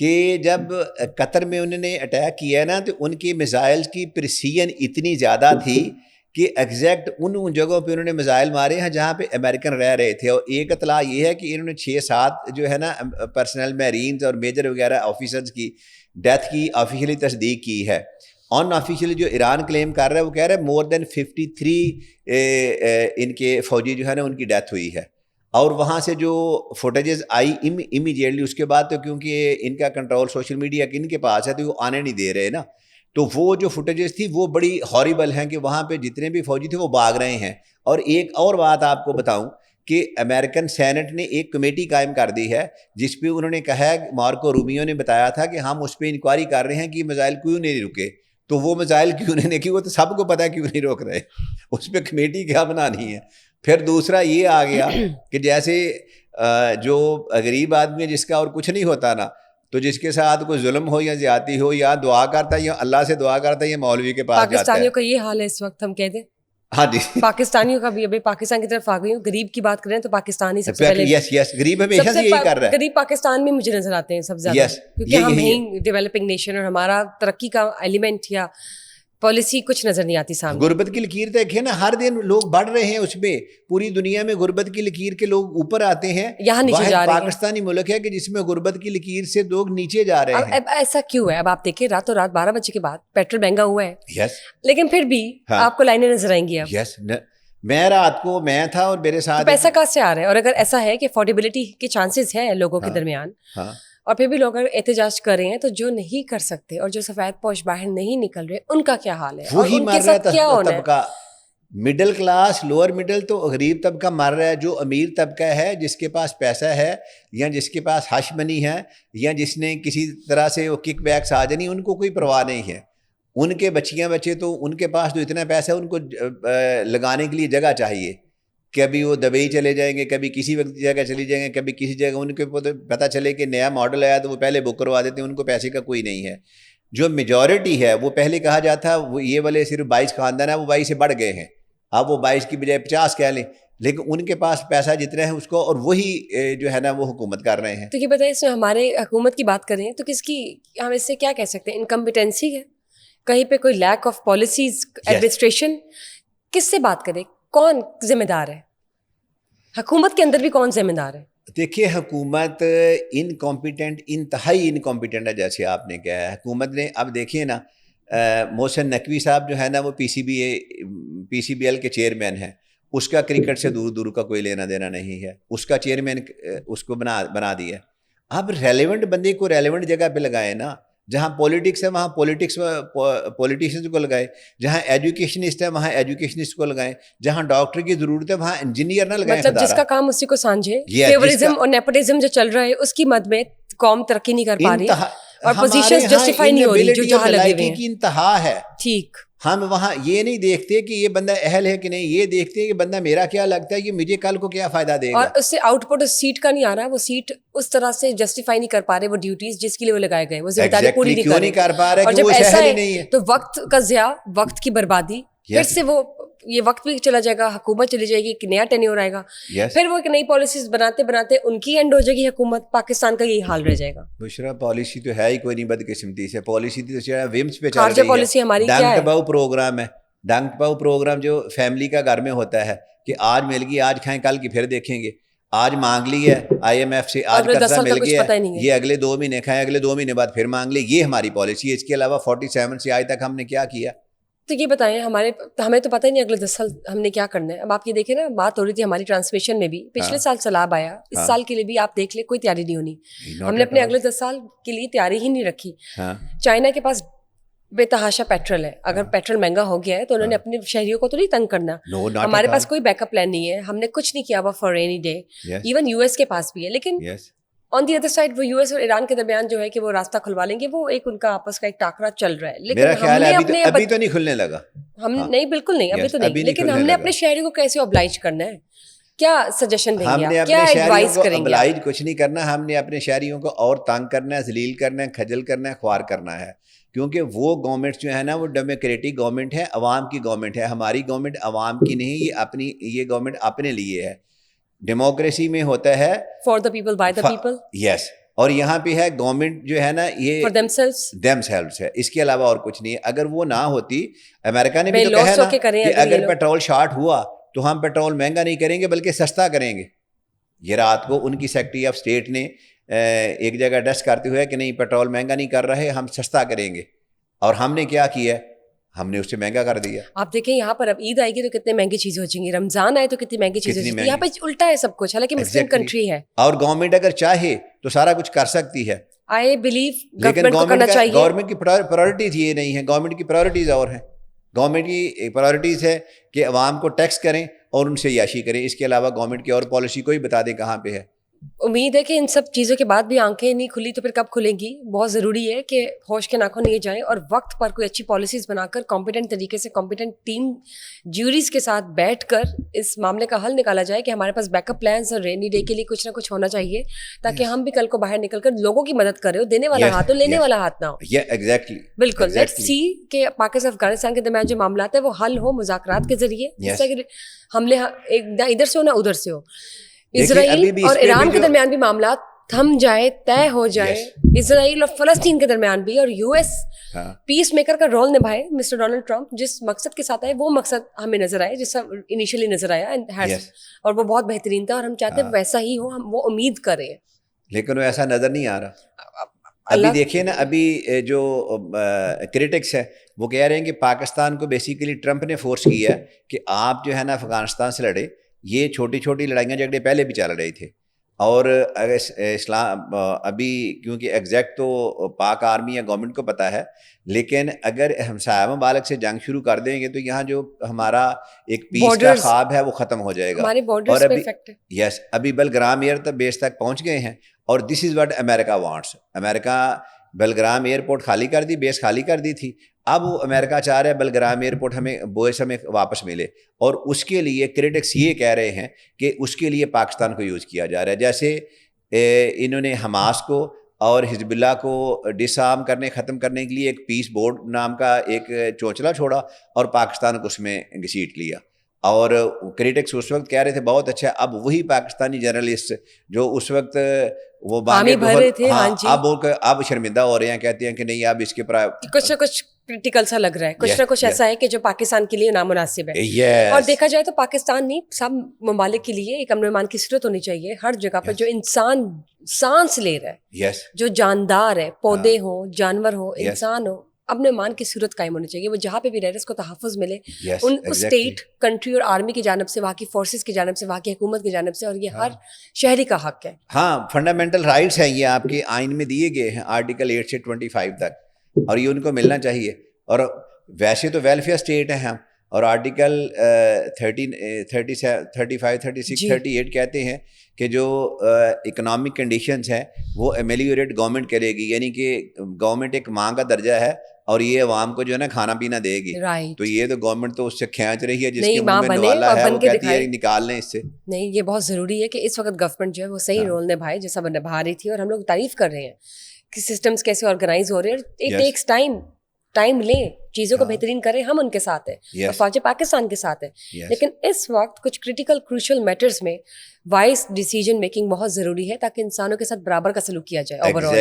کہ جب قطر میں انہوں نے اٹیک کیا نا تو ان کی میزائلز کی پریسیژن اتنی زیادہ تھی کہ ایگزیکٹ ان جگہوں پہ انہوں نے میزائل مارے ہیں جہاں پہ امریکن رہ رہے تھے. اور ایک اطلاع یہ ہے کہ انہوں نے 6-7 جو ہے نا پرسنل میرینز اور میجر وغیرہ آفیسرز کی ڈیتھ کی آفیشیلی تصدیق کی ہے. ان آفیشیلی جو ایران کلیم کر رہا ہے وہ کہہ رہا ہے مور دین 53 ان کے فوجی جو ہے نا ان کی ڈیتھ ہوئی ہے. اور وہاں سے جو فوٹیجز آئی امیجیٹلی اس کے بعد تو کیونکہ ان کا کنٹرول سوشل میڈیا ان کے پاس ہے تو وہ آنے نہیں دے رہے نا, تو وہ جو فوٹیجز تھی وہ بڑی ہاریبل ہیں کہ وہاں پہ جتنے بھی فوجی تھے وہ بھاگ رہے ہیں. اور ایک اور بات آپ کو بتاؤں کہ امریکن سینٹ نے ایک کمیٹی قائم کر دی ہے جس پہ انہوں نے کہا ہے, مارکو روبیو نے بتایا تھا کہ ہم اس پہ انکوائری کر رہے ہیں کہ میزائل کیوں نہیں رکے. تو وہ میزائل کیوں نہیں کی, وہ تو سب کو پتہ ہے کیوں نہیں روک رہے, اس پہ کمیٹی کیا بنانی ہے. پھر دوسرا یہ آ گیا کہ جیسے جو غریب آدمی ہے جس کا اور کچھ نہیں ہوتا نا, تو جس کے ساتھ کوئی ظلم ہو یا زیادتی ہو یا دعا کرتا ہے یا اللہ سے دعا کرتا ہے یا مولوی کے پاس جاتا ہے. پاکستانیوں کا یہ حال ہے اس وقت, ہم کہہ دیں. ہاں جی, پاکستانیوں کا بھی ابھی پاکستان کی طرف آ گئی ہوں. غریب کی بات کریں تو پاکستان ہی سب سے پہلے. یس غریب ہمیشہ سے یہی کر رہا ہے. غریب پاکستان میں مجھے نظر آتے ہیں سب سے زیادہ, کیونکہ ہم ہیں ڈیولپنگ نیشن اور ہمارا ترقی کا ایلیمنٹ یا پالیسی کچھ نظر نہیں آتی سامنے. غربت کی لکیر دیکھیں نا, ہر دن لوگ بڑھ رہے ہیں اس میں, پوری دنیا میں غربت کی لکیر کے لوگ اوپر آتے ہیں, یہاں نیچے جا رہے ہیں. پاکستانی ملک ہے کہ جس میں غربت کی لکیر سے لوگ نیچے جا رہے ہیں. اب ایسا کیوں ہے؟ اب آپ دیکھیں راتوں رات 12 بجے کے بعد پیٹرول مہنگا ہوا ہے, یس, لیکن پھر بھی آپ کو لائنیں نظر آئیں گی. اب یس, میں رات کو میں تھا اور میرے ساتھ پیسہ کہاں سے آ رہا ہے؟ اور اگر ایسا ہے کہ افورڈیبلٹی کے چانسز ہیں لوگوں کے درمیان, اور پھر بھی لوگ اگر احتجاج کر رہے ہیں, تو جو نہیں کر سکتے اور جو سفید پوش باہر نہیں نکل رہے ان کا کیا حال ہے؟ وہی ان کے ساتھ کیا ہونا ہے؟ طبقہ مڈل کلاس, لوور مڈل تو غریب طبقہ مر رہا ہے. جو امیر طبقہ ہے جس کے پاس پیسہ ہے یا جس کے پاس ہش منی ہے یا جس نے کسی طرح سے وہ کک بیکس آ جانی, ان کو کوئی پرواہ نہیں ہے. ان کے بچے تو ان کے پاس تو اتنا پیسہ ہے ان کو لگانے کے لیے جگہ چاہیے. کبھی وہ دبئی چلے جائیں گے, کبھی کسی وقت جگہ چلی جائیں گے, کبھی کسی جگہ. ان کو پتہ چلے کہ نیا ماڈل آیا تو وہ پہلے بک کروا دیتے ہیں, ان کو پیسے کا کوئی نہیں ہے. جو میجورٹی ہے وہ پہلے کہا جاتا وہ یہ والے صرف 22 خاندان ہے, وہ 22 سے بڑھ گئے ہیں. اب وہ 22 کی بجائے 50 کہہ لیں, لیکن ان کے پاس پیسہ جتنا ہے اس کو, اور وہی جو ہے نا وہ حکومت کر رہے ہیں. تو یہ بتائیں, اس میں ہمارے حکومت کی بات کریں تو کس کی, ہم اس سے کیا کہہ سکتے ہیں؟ انکمپیٹنسی ہے کہیں پہ, کوئی لیک آف پالیسیز, ایڈمنسٹریشن. کس سے بات کریں؟ کون ذمہ دار ہے؟ حکومت کے اندر بھی کون ذمہ دار ہے؟ دیکھیے حکومت انکمپیٹنٹ, انتہائی انکمپیٹنٹ ہے جیسے آپ نے کہا ہے. حکومت نے اب دیکھیے نا, محسن نقوی صاحب جو ہے نا وہ پی سی بی ایل کے چیئرمین ہیں, اس کا کرکٹ سے دور دور کا کوئی لینا دینا نہیں ہے. اس کا چیئرمین اس کو بنا دیا. اب ریلیونٹ بندے کو ریلیونٹ جگہ پہ لگائے نا. جہاں پولیٹکس ہے وہاں پولیٹیشنز کو لگائے, جہاں ایجوکیشنسٹ ہے وہاں ایجوکیشنسٹ کو لگائیں, جہاں ڈاکٹر کی ضرورت ہے وہاں انجینئر نہ لگائیں. مطلب جس کا کام اسی کو سانجھے. فیورزم اور نیپوٹزم جو چل رہا ہے اس کی مد میں قوم ترقی نہیں کر پا رہی اور پوزیشنز جسٹیفائی نہیں ہو رہی جو جہاں لگے ہوئے ہیں. کی انتہا ہے. ٹھیک, ہم وہاں یہ نہیں دیکھتے کہ یہ بندہ اہل ہے کہ نہیں, یہ دیکھتے کہ بندہ میرا کیا لگتا ہے کہ مجھے کل کو کیا فائدہ دے گا. اور اس سے آؤٹ پٹ اس سیٹ کا نہیں آ رہا, وہ سیٹ اس طرح سے جسٹیفائی نہیں کر پا رہے وہ ڈیوٹیز جس کے لیے وہ لگائے گئے, وہ ذمہ داری پوری نہیں کر پا رہے. اور جب ایسا ہے تو وقت کا ضیاع, وقت کی بربادی, پھر سے وہ یہ وقت بھی چلا جائے گا, حکومت چلی جائے گی, ایک نیا ٹینیور آئے گا, پھر وہ ایک نئی پالیسیز بناتے بناتے ان کی اینڈ ہو جائے گی حکومت. پاکستان کا یہی حال رہ جائے گا. بشرا پالیسی تو ہے ہی کوئی نہیں بدقسمتی سے. پالیسی تو ومس پہ چل رہی ہے. خارجہ پالیسی ہماری کیا ہے؟ ڈنگ پروگرام ہے. ڈنگ پاؤ پروگرام جو فیملی کا گھر میں ہوتا ہے کہ آج مل گئی آج کھائیں, کل کی پھر دیکھیں گے. آج مانگ لی ہے IMF سے, آج قرضہ مل گیا ہے, یہ اگلے 2 مہینے کھائیں, اگلے 2 مہینے بعد پھر مانگ لے. یہ ہماری پالیسی ہے. اس کے علاوہ 47 سے آج تک ہم نے کیا کیا؟ تو یہ بتائیں, ہمیں تو پتہ ہی نہیں اگلے 10 سال ہم نے کیا کرنا ہے. اب آپ یہ دیکھیں نا, بات ہو رہی تھی ہماری ٹرانسمیشن میں بھی, پچھلے سال سیلاب آیا, اس سال کے لیے بھی آپ دیکھ لیں کوئی تیاری نہیں ہونی. ہم نے اپنے اگلے 10 سال کے لیے تیاری ہی نہیں رکھی. چائنا کے پاس بے تحاشا پیٹرول ہے. اگر پیٹرول مہنگا ہو گیا ہے تو انہوں نے اپنے شہریوں کو تو نہیں تنگ کرنا. ہمارے پاس کوئی بیک اپ پلان نہیں ہے, ہم نے کچھ نہیں کیا ہوا for rainy day. Even US کے پاس بھی ہے, لیکن آن دی ادر سائڈ وہ US اور ایران کے درمیان جو ہے کہ وہ راستہ کھلوا لیں گے, وہ ایک ان کا آپس کا ایک ٹاکرا چل رہا ہے. لیکن ہم نے اپنے ابھی تو نہیں کھلنے لگا. ہم نہیں, بالکل نہیں, ابھی تو نہیں, لیکن ہم نے اپنے شہریوں کو کیسے اوبلائج کرنا ہے؟ کیا سجیشن دیں گے, کیا ایڈوائز کریں گے؟ اوبلائج کچھ نہیں کرنا. ہم نے اپنے شہریوں کو اور تنگ کرنا ہے, ذلیل کرنا ہے, کھجل کرنا ہے, خوار کرنا ہے. کیونکہ وہ گورنمنٹ جو ہے نا وہ ڈیموکریٹک گورنمنٹ ہے, عوام کی گورنمنٹ ہے. ہماری گورنمنٹ عوام کی نہیں, یہ گورنمنٹ اپنے لیے ہے. ڈیموکریسی میں ہوتا ہے for the people by the people. Yes, اور یہاں پہ ہے گورنمنٹ جو ہے نا یہ for themselves themselves ہے, اس کے علاوہ اور کچھ نہیں ہے. اگر وہ نہ ہوتی, امریکہ نے بھی تو بے کہا لوس ہو نا کے کریں کہ اگر یہ اگر لوگ. پیٹرول شارٹ ہوا تو ہم پیٹرول مہنگا نہیں کریں گے بلکہ سستا کریں گے. یہ رات کو ان کی سیکرٹری آف اسٹیٹ نے ایک جگہ ڈسٹ کرتے ہوئے کہ نہیں پیٹرول مہنگا نہیں کر رہے, ہم سستا کریں گے. اور ہم نے کیا کیا, ہم نے اس سے مہنگا کر دیا. آپ دیکھیں یہاں پر اب عید آئے گی تو کتنے مہنگی چیزیں ہو جائیں گی, رمضان آئے تو کتنی مہنگی چیزیں ہو جائیں گی. یہاں پہ الٹا ہے سب کچھ, حالانکہ مسلم کنٹری ہے. اور گورنمنٹ اگر چاہے تو سارا کچھ کر سکتی ہے. آئی بلیو لیکن گورنمنٹ کو کرنا چاہیے. گورنمنٹ کی پرائرٹیز یہ نہیں ہیں, گورنمنٹ کی پرائرٹیز اور ہیں. گورنمنٹ کی پرائرٹیز ہے کہ عوام کو ٹیکس کریں اور ان سے عیاشی کریں. اس کے علاوہ گورنمنٹ کی اور پالیسی کوئی بتا دیں کہاں پہ ہے. امید ہے کہ ان سب چیزوں کے بعد بھی آنکھیں نہیں کھلی تو پھر کب کھلیں گی. بہت ضروری ہے کہ ہوش کے ناخن لیے جائیں اور وقت پر کوئی اچھی پالیسیز بنا کر کمپیٹنٹ طریقے سے کمپیٹنٹ ٹیم جیوریز کے ساتھ بیٹھ کر اس معاملے کا حل نکالا جائے کہ ہمارے پاس بیک اپ پلانس اور رینی ڈے کے لیے کچھ نہ کچھ ہونا چاہیے تاکہ ہم بھی کل کو باہر نکل کر لوگوں کی مدد کریں. دینے والا ہاتھ ہو, لینے والا ہاتھ نہ ہو. ایگزیکٹلی بالکل. لیٹس سی کہ پاکستان افغانستان کے درمیان جو معاملات ہیں وہ حل ہو مذاکرات کے ذریعے, جس سے کہ حملے نہ ادھر سے ہو نہ ادھر سے ہو. اسرائیل اور ایران کے درمیان بھی معاملات تھم جائے, طے ہو جائے. اسرائیل اور فلسطین کے درمیان بھی, اور یو ایس پیس میکر کا رول نبھائے. مسٹر ڈونلڈ ٹرمپ جس مقصد کے ساتھ آئے وہ مقصد ہمیں نظر آئے جس سے انیشلی نظر آیا, اور وہ بہت بہترین تھا, اور ہم چاہتے ہیں ویسا ہی ہو, ہم وہ امید کریں. لیکن وہ ایسا نظر نہیں آ رہا. ابھی دیکھیے نا, ابھی جو کریٹکس ہے وہ کہہ رہے ہیں کہ پاکستان کو بیسیکلی ٹرمپ نے فورس کیا ہے کہ آپ جو ہے نا افغانستان سے لڑے. یہ چھوٹی چھوٹی لڑائیاں جھگڑے پہلے بھی چل رہے تھے, اور اسلام ابھی کیونکہ ایگزیکٹ تو پاک آرمی یا گورنمنٹ کو پتہ ہے, لیکن اگر ہمسایہ ممالک سے جنگ شروع کر دیں گے تو یہاں جو ہمارا ایک پیس کا خواب ہے وہ ختم ہو جائے گا. اور ابھی ابھی بلگرام ایئر بیس تک پہنچ گئے ہیں, اور this is what America wants. America Bagram airport خالی کر دی, بیس خالی کر دی تھی. اب وہ امریکہ چاہ رہا ہے بلگرام ایئرپورٹ ہمیں بوئس ہمیں واپس ملے, اور اس کے لیے کریٹکس یہ کہہ رہے ہیں کہ اس کے لیے پاکستان کو یوز کیا جا رہا ہے. جیسے انہوں نے حماس کو اور حزب اللہ کو ڈس آرم کرنے ختم کرنے کے لیے ایک پیس بورڈ نام کا ایک چونچلا چھوڑا اور پاکستان کو اس میں گھسیٹ لیا. اور کریٹکس اس وقت کہہ رہے تھے بہت اچھا, اب وہی پاکستانی جرنلسٹ جو اس وقت وہ اب شرمندہ ہو رہے ہیں, کہتے ہیں کہ نہیں اب اس کے کچھ نہ کچھ کرٹیکل سا لگ رہا ہے, کچھ نہ کچھ ایسا ہے کہ جو پاکستان کے لیے نامناسب ہے. اور دیکھا جائے تو پاکستان نہیں, سب ممالک کے لیے ایک امن و امان کی صورت ہونی چاہیے. ہر جگہ پر جو انسان سانس لے رہا ہے, جو جاندار ہے, پودے ہوں, جانور ہو, انسان ہو, امن و امان کی صورت قائم ہونی چاہیے. وہ جہاں پہ بھی رہ رہے اس کو تحفظ ملے, ان اسٹیٹ کنٹری اور آرمی کی جانب سے, وہاں کی فورسز کی جانب سے, وہاں کی حکومت کی جانب سے, اور یہ ہر شہری کا حق ہے. ہاں, فنڈامنٹل رائٹس ہیں, یہ آپ کے آئین میں دیے گئے ہیں آرٹیکل 8 سے 25 تک, اور یہ ان کو ملنا چاہیے. اور ویسے تو ویلفیئر اسٹیٹ ہیں ہم, اور آرٹیکل 35, 36, 38 کہتے ہیں کہ جو اکنامک کنڈیشنز ہیں وہ ایمیلیوریٹ گورنمنٹ کرے گی, یعنی کہ گورنمنٹ ایک ماں کا درجہ ہے اور یہ عوام کو جو ہے نا کھانا پینا دے گی. تو یہ تو گورنمنٹ تو اس سے کھینچ رہی ہے, جس کے منہ میں نوالا ہے وہ کہتی ہے نکال لیں اس سے. نہیں, یہ بہت ضروری ہے کہ اس وقت گورنمنٹ جو ہے وہ صحیح رول نبھائے جیسا وہ نبھا رہی تھی, اور ہم لوگ تعریف کر رہے ہیں کہ سسٹمز کیسے آرگنائز ہو رہے ہیں. اٹ ٹیکس ٹائم لیں, چیزوں کو بہترین کریں, ہم ان کے ساتھ ہیں, افواج پاکستان کے ساتھ ہیں. لیکن اس وقت کچھ کریٹیکل کروشل میٹرز میں وائز ڈیسیجن میکنگ بہت ضروری ہے تاکہ انسانوں کے ساتھ برابر کا سلوک کیا جائے اوور آل.